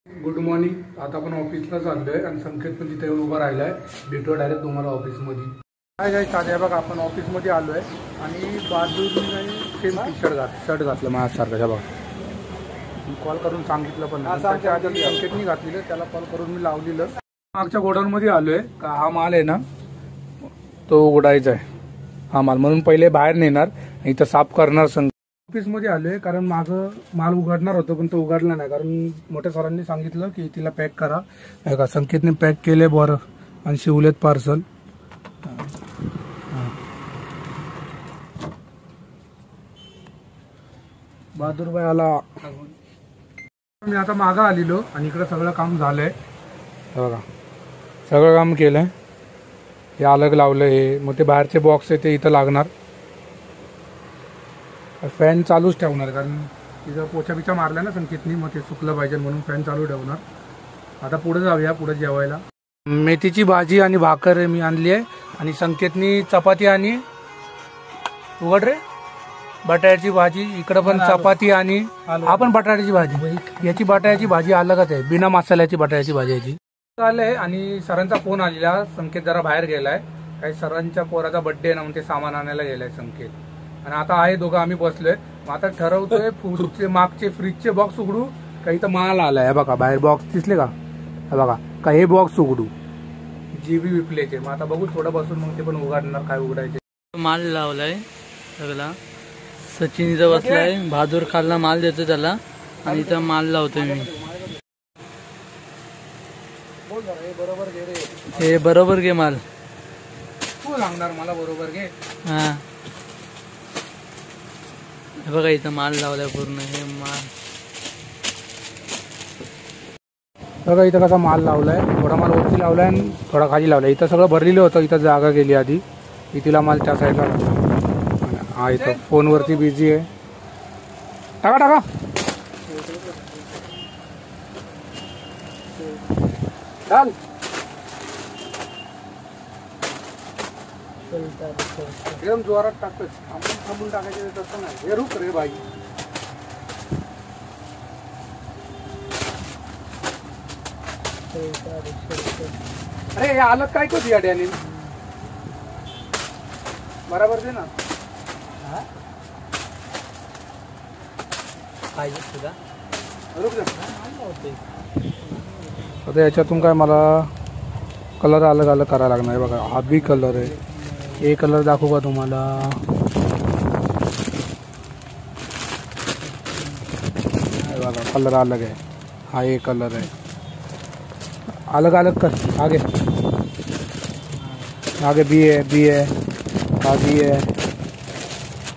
Good morning. आता आपण ऑफिसला चाललोय आणि संकेत पण तिथे येऊन उभा राहिलाय. भेटू डायरेक्ट तुम्हाला ऑफिसमध्ये. काय काय साधे बघा, आपण ऑफिसमध्ये आलोय आणि बाजूने सेम शर्ट घातलं माझ्यासारखं. बघा कॉल करून सांगितलं पण संकेतनी घातलेलं, त्याला कॉल करून मी लावलेलं. मागच्या गोडाऊनमध्ये आलोय का हा माल आहे ना तो उघडायचा आहे. हा माल म्हणून पहिले बाहेर नेणार, इथं साफ करणार. ऑफिसमध्ये आलोय कारण मागं माल उघडणार होतो पण तो उघडला नाही, कारण मोठ्या सरांनी सांगितलं की तिला पॅक करा. का संकेतने पॅक केले बरं आणि शिवलेत पार्सल. बहादूरबाई आला. मी आता मागं आलेलो आणि इकडं सगळं काम झालंय. बघा सगळं काम केलंय. हे अलग लावलं हे, मग ते बाहेरचे बॉक्स आहे ते इथं लागणार. फॅन चालूच ठेवणार कारण तिथं पोछा बिछा मारला ना संकेतनी, मग ते सुकलं पाहिजे म्हणून फॅन चालू ठेवणार. आता पुढे जाऊया, पुढे जेवायला. मेथीची भाजी आणि भाकर मी आणली आहे आणि संकेतनी चपाती आणि उघड रे बटाट्याची भाजी. इकडं पण चपाती आणि आपण बटाट्याची भाजी. याची बटाट्याची भाजी अलगच आहे, बिना मसाल्याची बटाट्याची भाजी याची. आलंय आणि सरांचा फोन आलेला. संकेत जरा बाहेर गेलाय, काही सरांच्या पोराचा बर्थडे ना म्हणून ते सामान आणायला गेलाय संकेत. आणि आता आहे दोघं आम्ही बसलोय. मग आता ठरवतोय फूडचे मागचे फ्रीजचे बॉक्स उघडू का इथं माल आलाय. बघा बाहेर बॉक्स दिसले का, बघा का हे बॉक्स उघडू जीबी विपलेचे. मग आता बघू थोडं बसून मग ते पण उघडणार काय उघडायचे. माल लावलाय सगळा. सचिन इथं बसलाय, बहादूर खालना माल देतो त्याला आणि इथं माल लावतोय मी. हे बरोबर घे माल. तू सांगणार मला बरोबर घे. हा बघा इथं माल लावलाय पूर्ण. हे माल बघा इथं कसा माल लावलाय. थोडा माल वरती लावलाय आणि थोडा खाली लावलाय. इथं सगळं भरलेलं होतं, इथं जागा गेली आधी. इथला माल त्या साईडला. हा इथं फोनवरती बिझी आहे. टाका टाका. चाल एकदम जोरात टाकतोय. आपण थांबून टाकायचे तसं नाही. हे रुक रे बाई. अरे हे आलं काय कधी अड्याने बरोबर दे ना. आता याच्यातून काय मला कलर अलग अलग करायला लागणार आहे. बघा हा बी कलर आहे. हे कलर दाखवू का तुम्हाला. बघा कलर अलग आहे. हा एक कलर आहे. अलग अलग कर. आगे आगे बी है, बी है, हा बी है,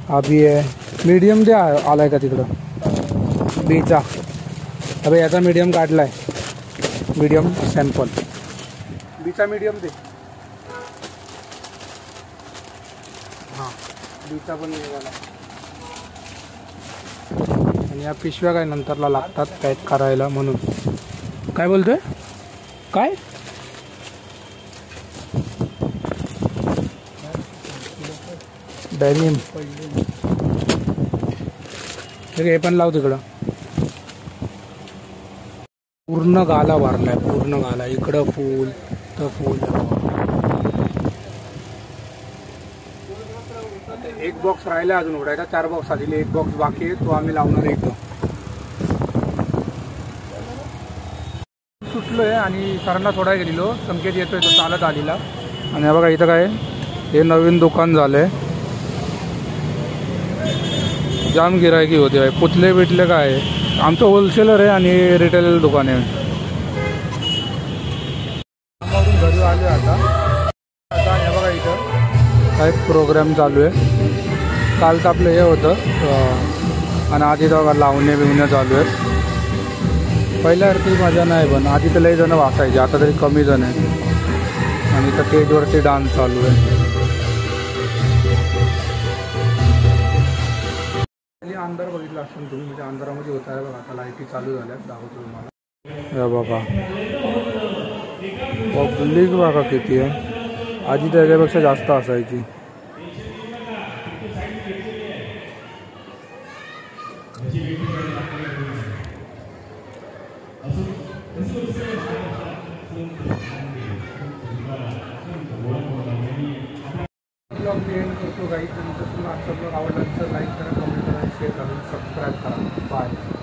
हा बी है. मीडियम द्या आलाय का तिकडं बीचा. अबे याचा मीडियम काढलाय. मीडियम सॅम्पल बीचा मीडियम दे. हां बीचा पण निघाला. आणि या पिशव्या काय नंतरला लागतात पॅक करायला म्हणून. काय बोलतोय काय. डेनिम हे पण लाव तिकडं. पूर्ण गाला भरलाय, पूर्ण गाला. इकडं फूल तर फूल. एक बॉक्स राहिला अजून उघडायचा. 4 बॉक्स आलेले, एक बॉक्स बाकी आहे, तो आम्ही लावणार एकदम. सुटलोय आणि सरांना सोडायला गेलेलो. संकेत येतोय तो चालत आलेला. आणि बघा इथं काय हे नवीन दुकान झालंय. जाम गिरायकी होते आहे. पुतले बिटले काय. आमचं होलसेलर आहे आणि रिटेल दुकान आहे. घरी आले आता. हे बघा इथं काय प्रोग्राम चालू आहे. काल तर आपलं हे होतं आणि आधी तर लावणे बिवणे चालू आहेत. पहिल्यासारखी मजा नाही, पण आधी तर लई जण वाचायचे, आता तरी कमी जण आहे. आणि इथं स्टेजवरती डान्स चालू आहे. अंधार बघितला असेल तुम्ही, म्हणजे अंधारामध्ये होत आहे बघा. आता लाईटी चालू झाल्या, दाखवतो तुम्हाला. बाबा पब्लिक बघा किती आहे. आधी त्याच्यापेक्षा जास्त असायची. ब्लॉग मी एंड करतो गाईज. तुमचं तुम्हाला आजचा ब्लॉग आवडला तर लाईक करा, कमेंट करा, शेअर करा, सबस्क्राईब करा. बाय.